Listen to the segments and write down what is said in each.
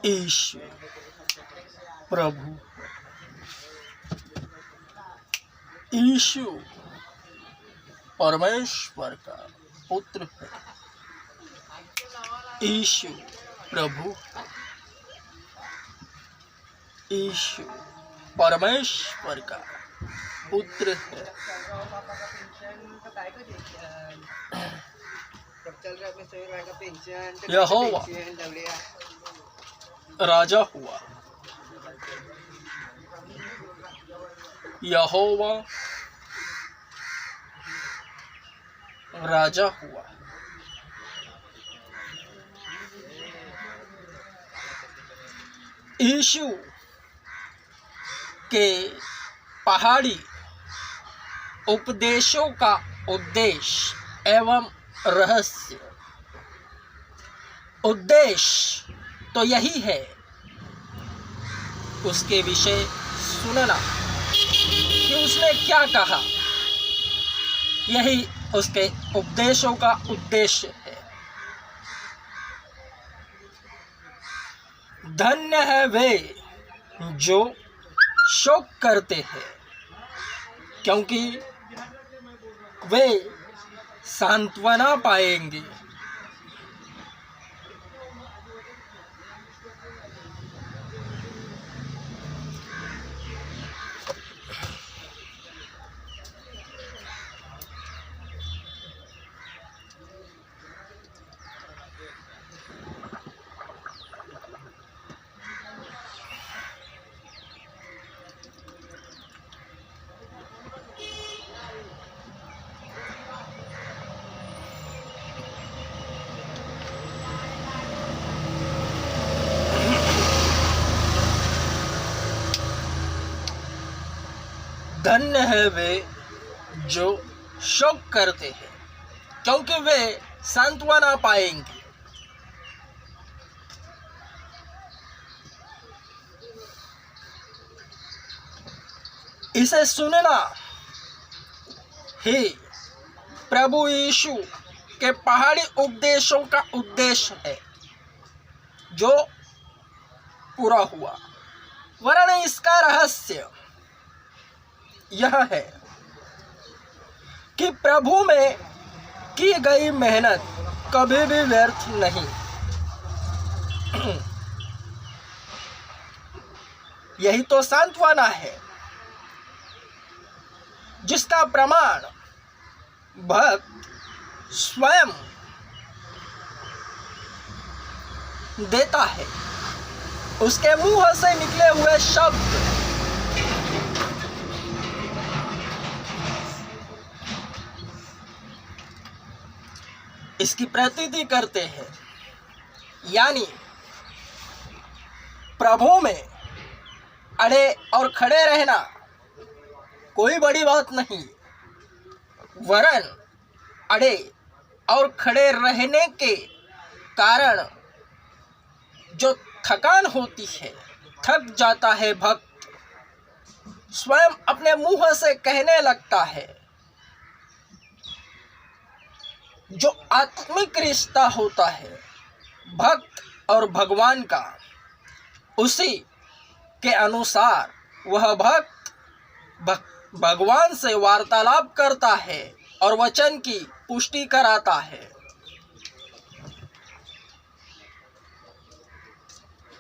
ईश्वर प्रभु, यीशु परमेश्वर का पुत्र है। यीशु प्रभु, यीशु परमेश्वर का पुत्र है। यहोवा राजा हुआ, यहोवा राजा हुआ। यीशु के पहाड़ी उपदेशों का उद्देश्य एवं रहस्य, उद्देश्य तो यही है उसके विषय सुनना कि उसने क्या कहा। यही उसके उपदेशों का उद्देश्य है। धन्य है वे जो शोक करते हैं, क्योंकि वे सांत्वना पाएंगे। धन्य है वे जो शोक करते हैं, क्योंकि वे सांत्वना पाएंगे। इसे सुनना ही प्रभु यीशु के पहाड़ी उपदेशों का उद्देश्य है, जो पूरा हुआ। वरन इसका रहस्य यह है कि प्रभु में की गई मेहनत कभी भी व्यर्थ नहीं। यही तो सांत्वना है जिसका प्रमाण भक्त स्वयं देता है। उसके मुंह से निकले हुए शब्द इसकी प्रतीति करते हैं। यानी प्रभु में अड़े और खड़े रहना कोई बड़ी बात नहीं, वरन अड़े और खड़े रहने के कारण जो थकान होती है, थक जाता है भक्त, स्वयं अपने मुंह से कहने लगता है। जो आत्मिक रिश्ता होता है भक्त और भगवान का, उसी के अनुसार वह भक्त भगवान से वार्तालाप करता है और वचन की पुष्टि कराता है।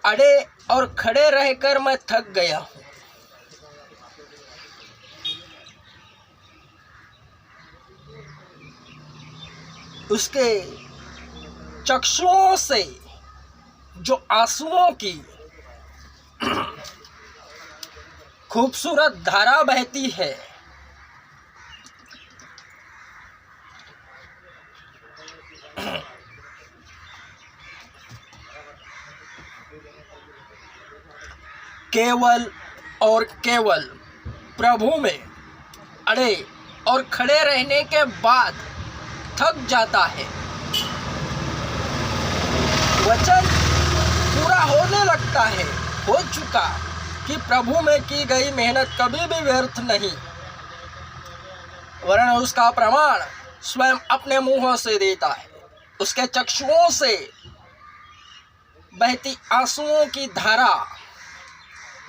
अड़े और खड़े रहकर मैं थक गया हूँ। उसके चक्षुओं से जो आंसुओं की खूबसूरत धारा बहती है, केवल और केवल प्रभु में अड़े और खड़े रहने के बाद थक जाता है। वचन पूरा होने लगता है, हो चुका कि प्रभु में की गई मेहनत कभी भी व्यर्थ नहीं, वरन उसका प्रमाण स्वयं अपने मुंह से देता है। उसके चक्षुओं से बहती आंसुओं की धारा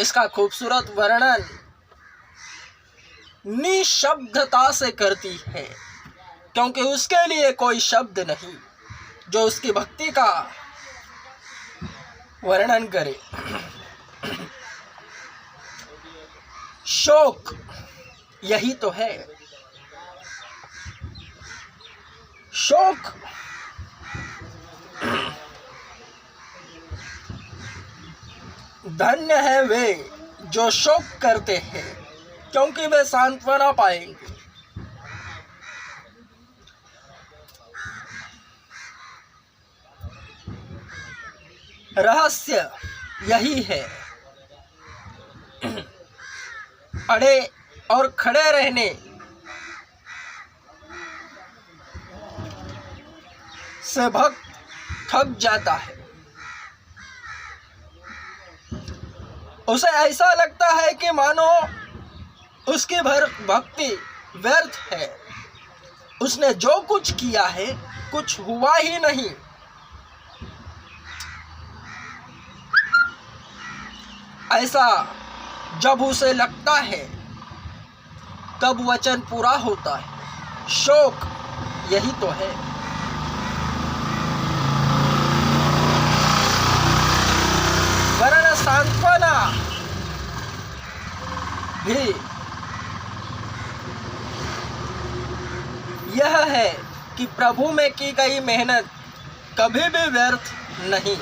इसका खूबसूरत वर्णन निशब्दता से करती है, क्योंकि उसके लिए कोई शब्द नहीं जो उसकी भक्ति का वर्णन करे। शोक यही तो है। शोक धन्य है वे जो शोक करते हैं, क्योंकि वे सांत्वना पाएंगे। रहस्य यही है, अड़े और खड़े रहने से भक्त थक जाता है। उसे ऐसा लगता है कि मानो उसकी भक्ति व्यर्थ है, उसने जो कुछ किया है कुछ हुआ ही नहीं। ऐसा जब उसे लगता है तब वचन पूरा होता है। शोक यही तो है। वरन सांत्वना भी यह है कि प्रभु में की गई मेहनत कभी भी व्यर्थ नहीं।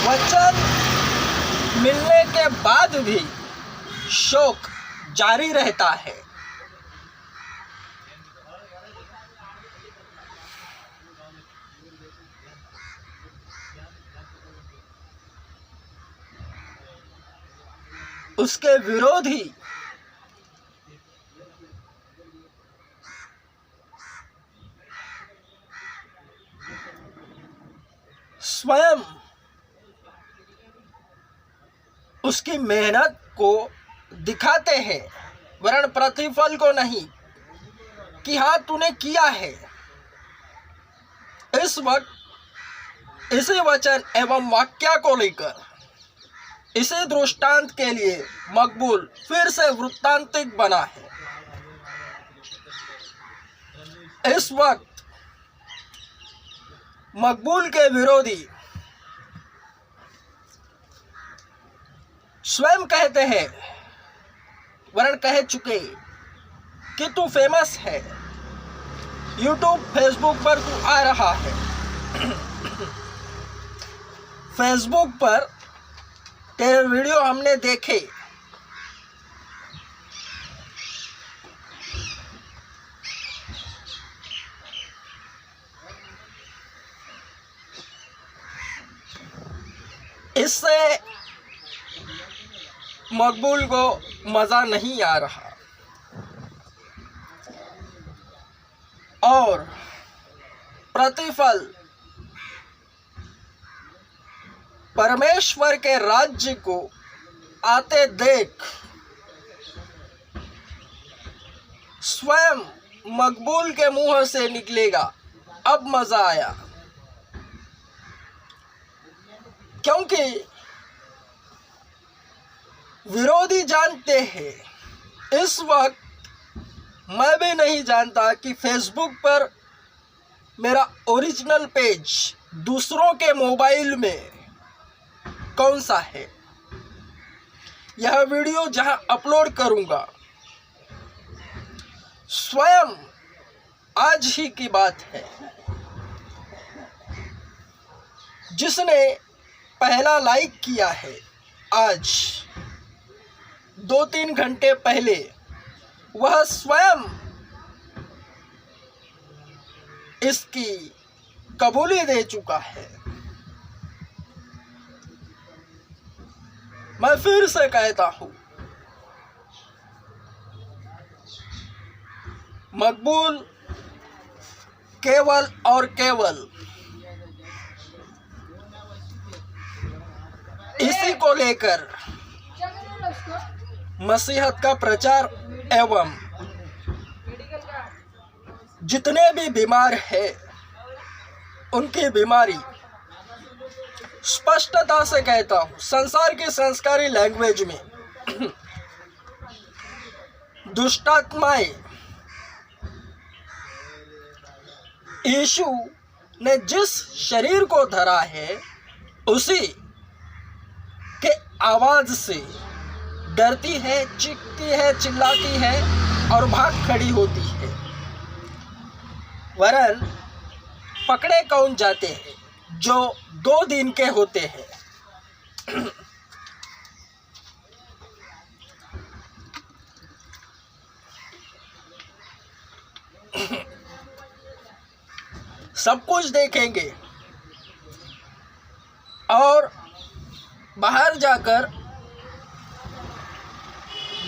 वचन मिलने के बाद भी शोक जारी रहता है। उसके विरोधी स्वयं उसकी मेहनत को दिखाते हैं, वरन प्रतिफल को नहीं कि हाँ तूने किया है। इस वक्त इसी वचन एवं वाक्य को लेकर इसी दृष्टांत के लिए मकबूल फिर से वृत्तांतिक बना है। इस वक्त मकबूल के विरोधी स्वयं कहते हैं, वरन कह चुके कि तू फेमस है, यूट्यूब फेसबुक पर तू आ रहा है। फेसबुक पर तेरे वीडियो हमने देखे, इससे मकबूल को मज़ा नहीं आ रहा और प्रतिफल परमेश्वर के राज्य को आते देख स्वयं मकबूल के मुंह से निकलेगा, अब मज़ा आया। क्योंकि विरोधी जानते हैं, इस वक्त मैं भी नहीं जानता कि फेसबुक पर मेरा ओरिजिनल पेज दूसरों के मोबाइल में कौन सा है। यह वीडियो जहां अपलोड करूंगा स्वयं आज ही की बात है। जिसने पहला लाइक किया है आज 2-3 घंटे पहले, वह स्वयं इसकी कबूली दे चुका है। मैं फिर से कहता हूं, मकबूल केवल और केवल इसी को लेकर मसीहत का प्रचार एवं जितने भी बीमार हैं उनकी बीमारी स्पष्टता से कहता हूं, संसार की संस्कारी लैंग्वेज में दुष्टात्माएं यीशु ने जिस शरीर को धरा है उसी के आवाज से डरती है, चीखती है, चिल्लाती है और भाग खड़ी होती है। वरन पकड़े कौन जाते हैं जो 2 दिन के होते हैं। सब कुछ देखेंगे और बाहर जाकर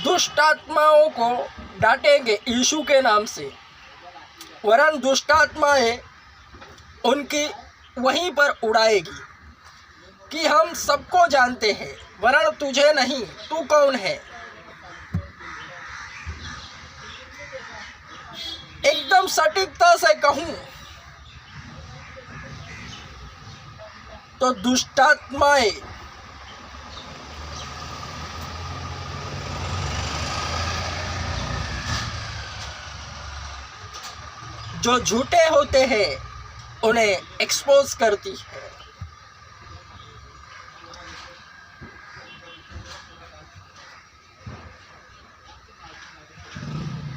दुष्ट आत्माओं को डांटेंगे यीशु के नाम से। वरन दुष्ट आत्माएं उनकी वहीं पर उड़ाएगी कि हम सबको जानते हैं, वरन तुझे नहीं, तू कौन है। एकदम सटीकता से कहूं तो दुष्टात्माएं जो झूठे होते हैं उन्हें एक्सपोज करती है।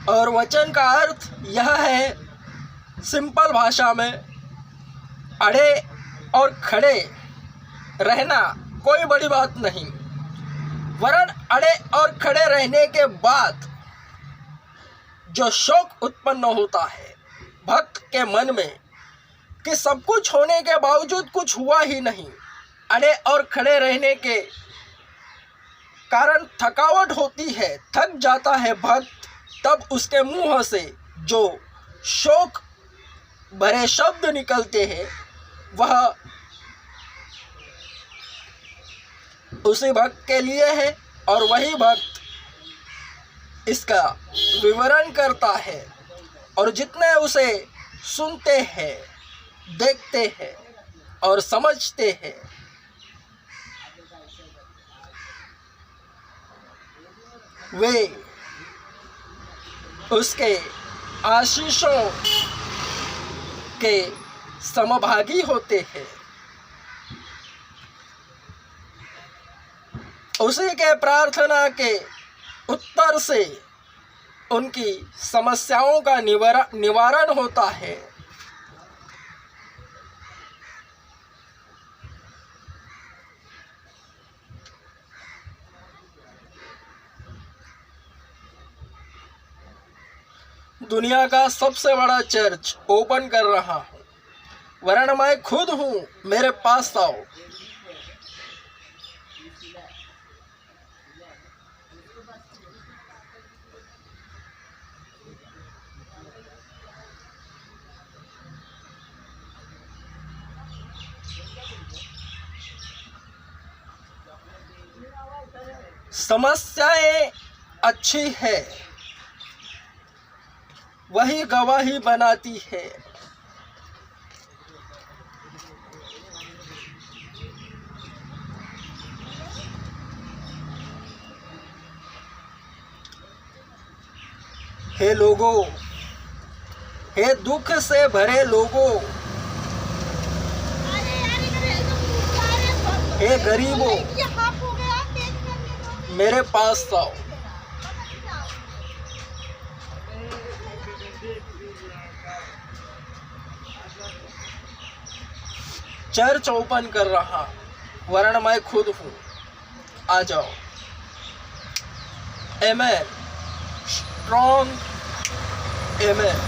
और वचन का अर्थ यह है, सिंपल भाषा में, अड़े और खड़े रहना कोई बड़ी बात नहीं, वरन अड़े और खड़े रहने के बाद जो शोक उत्पन्न होता है भक्त के मन में कि सब कुछ होने के बावजूद कुछ हुआ ही नहीं, अड़े और खड़े रहने के कारण थकावट होती है, थक जाता है भक्त, तब उसके मुंह से जो शोक भरे शब्द निकलते हैं वह उसी भक्त के लिए है और वही भक्त इसका विवरण करता है। और जितने उसे सुनते हैं, देखते हैं और समझते हैं, वे उसके आशीषों के समभागी होते हैं। उसी के प्रार्थना के उत्तर से उनकी समस्याओं का निवारण होता है। दुनिया का सबसे बड़ा चर्च ओपन कर रहा हूँ, वरन मैं खुद हूँ, मेरे पास आओ। समस्याएं अच्छी है, वही गवाही बनाती है। हे लोगों, हे दुख से भरे लोगों, हे गरीबों, मेरे पास आओ। चर्च ओपन कर रहा, वरन मैं खुद हूँ, आ जाओ। आमेन, स्ट्रॉन्ग आमेन।